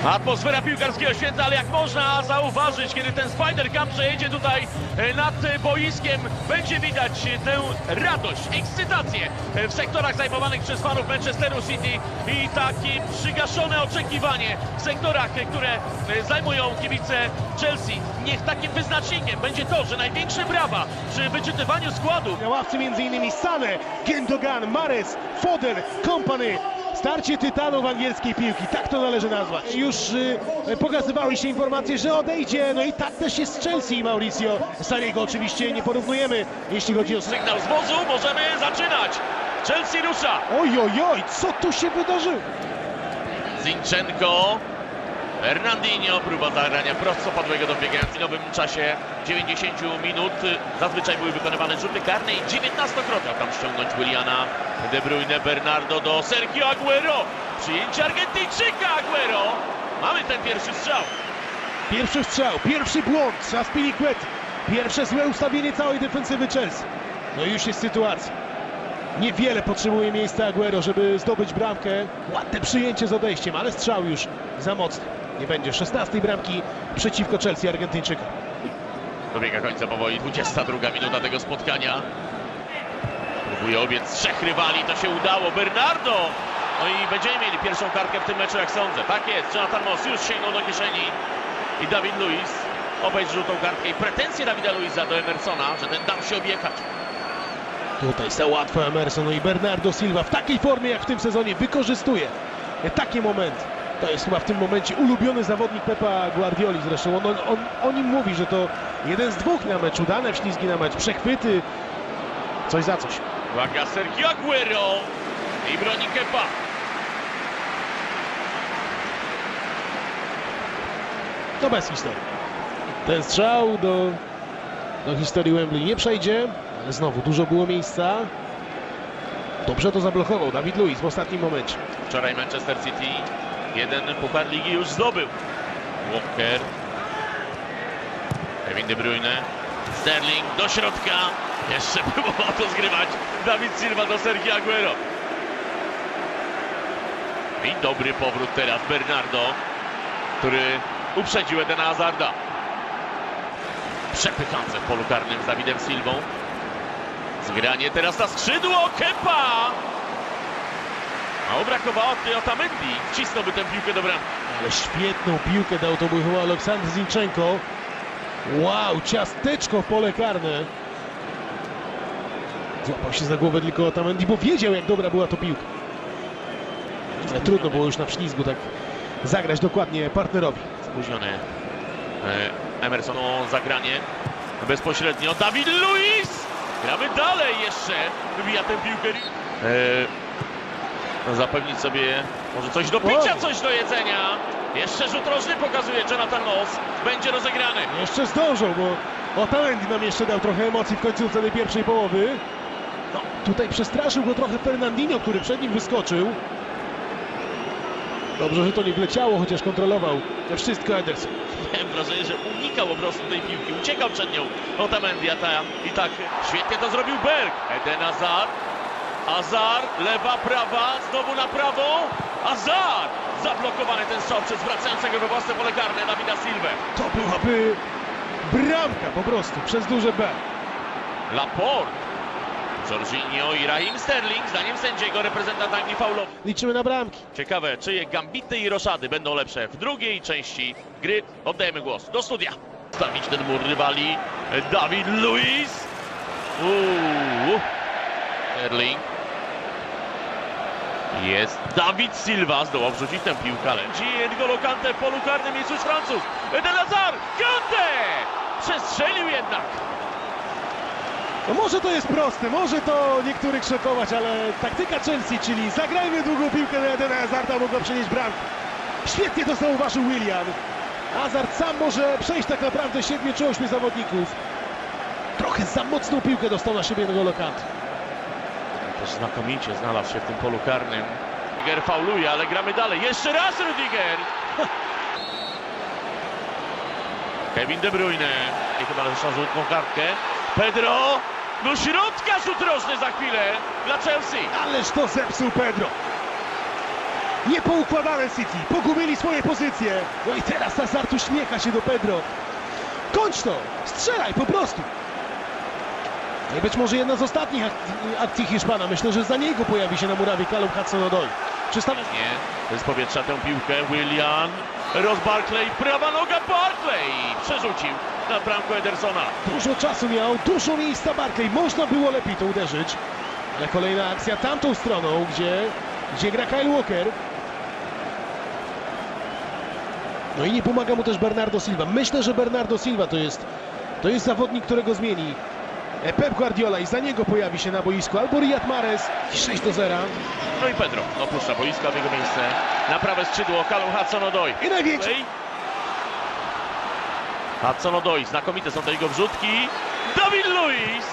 Atmosfera piłkarskiego święta, ale jak można zauważyć, kiedy ten Spider-Cam przejedzie tutaj nad boiskiem, będzie widać tę radość, ekscytację w sektorach zajmowanych przez fanów Manchesteru City i takie przygaszone oczekiwanie w sektorach, które zajmują kibice Chelsea. Niech takim wyznacznikiem będzie to, że największe brawa przy wyczytywaniu składu. Na ławce m.in. Sane, Gündogan, Mahrez, Foden, Kompany. Starcie tytanów angielskiej piłki, tak to należy nazwać. Już pokazywały się informacje, że odejdzie, no i tak też jest z Chelsea. Mauricio Sarriego oczywiście nie porównujemy, jeśli chodzi o Sygnał z wozu, możemy zaczynać. Chelsea rusza. Oj, co tu się wydarzyło? Zinchenko, Fernandinho, próba zagrania prostopadłego do biegającego w nowym czasie 90 minut. Zazwyczaj były wykonywane rzuty karne i 19-krotnie tam ściągnąć Williana, De Bruyne, Bernardo do Sergio Aguero. Przyjęcie Argentyńczyka Aguero. Mamy ten pierwszy strzał. Pierwszy strzał, pierwszy błąd, Azpilicueta. Pierwsze złe ustawienie całej defensywy Chelsea. No i już jest sytuacja. Niewiele potrzebuje miejsca Aguero, żeby zdobyć bramkę. Ładne przyjęcie z odejściem, ale strzał już za mocny. Nie będzie 16 bramki przeciwko Chelsea Argentyńczyka. Dobiega końca powoli 22 minuta tego spotkania. Próbuje obiec trzech rywali, to się udało. Bernardo! No i będziemy mieli pierwszą kartkę w tym meczu, jak sądzę. Tak jest, Jonathan Moss już sięgnął do kieszeni. I David Luiz obejrzy żółtą kartkę i pretensje Davida Luiza do Emersona, że ten dał się objechać. Tutaj za łatwo Emerson, no i Bernardo Silva w takiej formie jak w tym sezonie wykorzystuje takie momenty. To jest chyba w tym momencie ulubiony zawodnik Pepa Guardioli zresztą. On o nim mówi, że to jeden z dwóch na mecz, udane wślizgi na mecz, przechwyty, coś za coś. Uwaga, Sergio Aguero i broni Kepa. To bez historii. Ten strzał do historii Wembley nie przejdzie, ale znowu dużo było miejsca. Dobrze to zablokował David Luiz w ostatnim momencie. Wczoraj Manchester City jeden puchar ligi już zdobył. Walker, Kevin De Bruyne, Sterling do środka. Jeszcze było o to zgrywać. David Silva do Sergio Aguero. I dobry powrót teraz Bernardo, który uprzedził Edena Hazarda. Przepychance w polu karnym z Davidem Silvą. Zgranie teraz na skrzydło, Kepa! Mało brakowało, Otamendi wcisnąłby tę piłkę do bramki. Ale świetną piłkę dał, to był chyba Aleksander Zinchenko. Wow, ciasteczko w pole karne. Złapał się za głowę tylko Otamendi, bo wiedział, jak dobra była to piłka. Ale trudno było już na wślizgu tak zagrać dokładnie partnerowi. Spóźniony Emerson o zagranie bezpośrednio. David Luiz! Gramy dalej jeszcze. Wybija tę piłkę. Zapewnić sobie może coś do picia, coś do jedzenia. Jeszcze rzut rożny pokazuje Jonathan Moss. Będzie rozegrany. Jeszcze zdążył, bo Otamendi nam jeszcze dał trochę emocji w końcówce tej pierwszej połowy. No, tutaj przestraszył go trochę Fernandinho, który przed nim wyskoczył. Dobrze, że to nie wleciało, chociaż kontrolował wszystko Ederson. Miałem wrażenie, że unikał po prostu tej piłki. Uciekał przed nią Otamendi, a i tak świetnie to zrobił Berg. Eden Hazard. Hazard, lewa, prawa, znowu na prawo. Hazard! Zablokowany ten strzał przez wracającego we własne pole karne Davida Silvę. To byłaby bramka po prostu, przez duże B. Laporte, Jorginho i Raheem Sterling, zdaniem sędziego, reprezentant Anglii faulowy. Liczymy na bramki. Ciekawe, czyje gambity i roszady będą lepsze w drugiej części gry. Oddajemy głos do studia. Stawić ten mur rywali David Luiz. Sterling. Jest David Silva, zdołał wrzucić tę piłkę, ale N'Golo Kanté w polu karnym jest już Francuz. Eden Hazard, Kanté! Przestrzelił jednak. No może to jest proste, może to niektórych szokować, ale taktyka Chelsea, czyli zagrajmy długą piłkę na Edena Hazarda, mogła przynieść bramkę. Świetnie to zauważył Willian. Hazard sam może przejść tak naprawdę 7 czy 8 zawodników. Trochę za mocną piłkę dostał na siebie N'Golo Kanté. Też znakomicie znalazł się w tym polu karnym. Rudiger fauluje, ale gramy dalej. Jeszcze raz Rudiger! Kevin De Bruyne. I chyba zresztą żółtą kartkę. Pedro! Do środka rzut rożny za chwilę dla Chelsea. Ależ to zepsuł Pedro. Niepoukładane City, pogubili swoje pozycje. No i teraz Hazard uśmiecha się do Pedro. Kończ to, strzelaj po prostu. No i być może jedna z ostatnich akcji Hiszpana. Myślę, że za niego pojawi się na murawie Callum Hudson-Odoi. Przystawia... Nie, z powietrza tę piłkę Willian, Ross Barkley, prawa noga Barkley przerzucił na bramkę Edersona. Dużo czasu miał, dużo miejsca Barkley. Można było lepiej to uderzyć. Ale kolejna akcja tamtą stroną, gdzie gra Kyle Walker. No i nie pomaga mu też Bernardo Silva. Myślę, że Bernardo Silva to jest zawodnik, którego zmieni Pep Guardiola i za niego pojawi się na boisku albo Riyad Mahrez. 6-0. No i Pedro opuszcza boiska w jego miejsce. Na prawe skrzydło Callum Hudson-Odoi. I największy. Hudson-Odoi, znakomite są te jego wrzutki. David Luiz.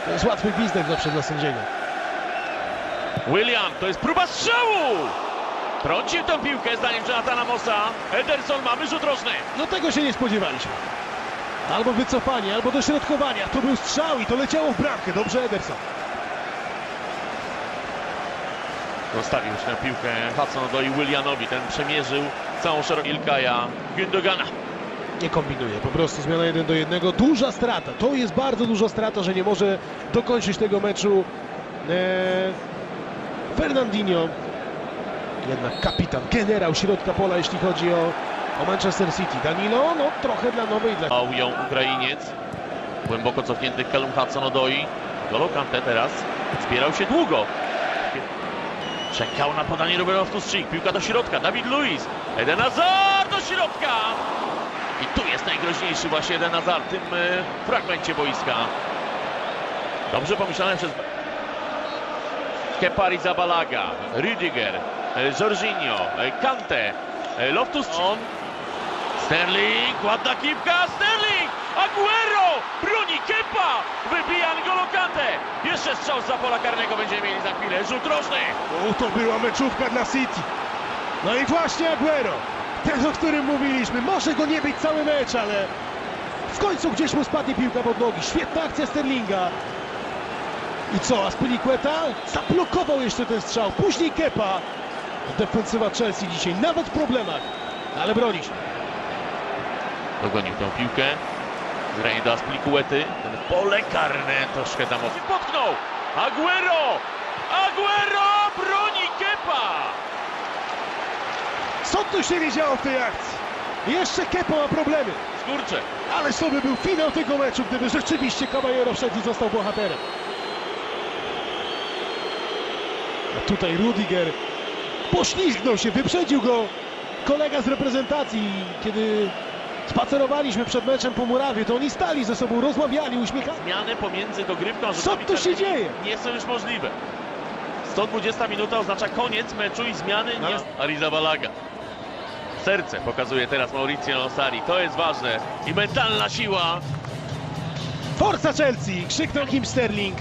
To jest łatwy gwizdek zawsze dla sędziego. Willian, to jest próba strzału. Trącił tę piłkę zdaniem Jonathana Mossa. Ederson, mamy rzut rożny. No tego się nie spodziewaliśmy. Albo wycofanie, albo dośrodkowania. To był strzał i to leciało w bramkę. Dobrze Ederson. Zostawił już tę piłkę Hudson-Odoi Willianowi. Ten przemierzył całą szerokość Ilkaja Gündogana. Nie kombinuje, po prostu zmiana 1-1. Duża strata, to jest bardzo duża strata, że nie może dokończyć tego meczu Fernandinho. Jednak kapitan, generał środka pola, jeśli chodzi o Manchester City. Danilo, no trochę dla nowej, dla... Ją Ukrainiec. Głęboko cofnięty Callum Hudson-Odoi. N'Golo Kanté teraz zbierał się długo. Czekał na podanie Ruben Loftus-Cheek. Piłka do środka, David Luiz. Eden Hazard do środka. I tu jest najgroźniejszy właśnie Eden Hazard w tym fragmencie boiska. Dobrze pomyślane przez Kepa Arrizabalaga, Rüdiger, Jorginho, Kanté, Loftus-Cheek. Sterling, ładna kiepka, Sterling! Aguero! Broni Kepa! Wybija N'Golo Kanté! Jeszcze strzał z pola karnego będziemy mieli za chwilę. Rzut rożny! O, to była meczówka dla City. No i właśnie Aguero. Ten, o którym mówiliśmy. Może go nie być cały mecz, ale w końcu gdzieś mu spadnie piłka pod nogi. Świetna akcja Sterlinga. I co, Azpilicueta zablokował jeszcze ten strzał. Później Kepa. Defensywa Chelsea dzisiaj nawet w problemach, ale broni się. Dogonił tę piłkę. Zgranie do Azpilicuety. Ten pole karne troszkę tam potknął. Aguero! Aguero! Broni Kepa! Co tu się nie działo w tej akcji? Jeszcze Kepa ma problemy. Skurcze. Ależ to by był finał tego meczu, gdyby rzeczywiście Caballero wszedł i został bohaterem. A tutaj Rüdiger poślizgnął się, wyprzedził go kolega z reprezentacji. Kiedy spacerowaliśmy przed meczem po murawie, to oni stali ze sobą, rozmawiali, uśmiechali. Zmiany pomiędzy dogrywką a Co rzutami tu się karnymi dzieje? nie są już możliwe. 120 minuta oznacza koniec meczu i zmiany nie... Arrizabalaga. Serce pokazuje teraz Maurizio Sarri. To jest ważne. I mentalna siła. Forza Chelsea! Krzyknął Kim Sterling.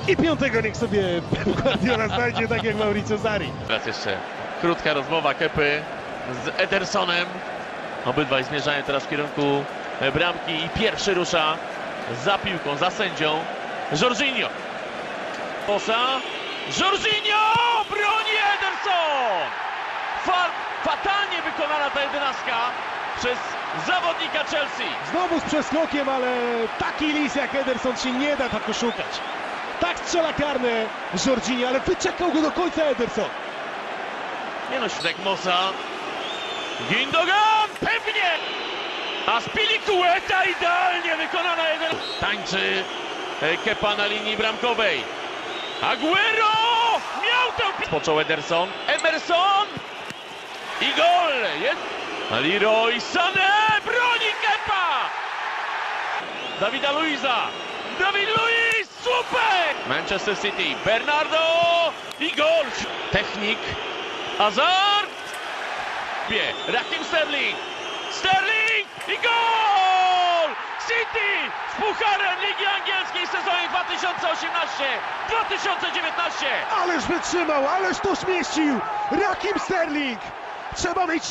I piątego niech sobie Pep Guardiola znajdzie, tak jak Maurizio Sarri. Teraz jeszcze krótka rozmowa Kepy z Edersonem. Obydwaj zmierzają teraz w kierunku bramki i pierwszy rusza za piłką, za sędzią Jorginho. Posa. Jorginho! Broni Ederson! Fatalnie wykonana ta jedenastka przez zawodnika Chelsea. Znowu z przeskokiem, ale taki lis jak Ederson się nie da tak oszukać. Tak strzela karne Jorginho, ale wyczekał go do końca Ederson. Nie no, środek Mossa. Gündogan! Pewnie! Azpilicueta idealnie wykonana jeden. Tańczy Kepa na linii bramkowej. Aguero! Miał tę... Począł Ederson. Emerson! I gol! Jest... Leroy Sané! Broni Kepa! Davida Luiza! David Luiz! Super! Manchester City. Bernardo! I gol! Technik. Hazard! Raheem Sterling! Sterling! I gol! City z pucharem Ligi Angielskiej w sezonie 2018-2019! Ależ wytrzymał, ależ to zmieścił! Raheem Sterling! Trzeba mieć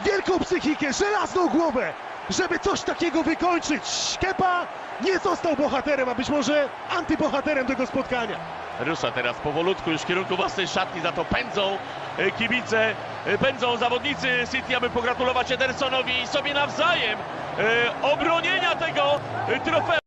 wielką psychikę, żelazną głowę, żeby coś takiego wykończyć. Kepa nie został bohaterem, a być może antybohaterem tego spotkania. Rusza teraz powolutku już w kierunku własnej szatni, za to pędzą kibice, pędzą zawodnicy City, aby pogratulować Edersonowi i sobie nawzajem obronienia tego trofeum.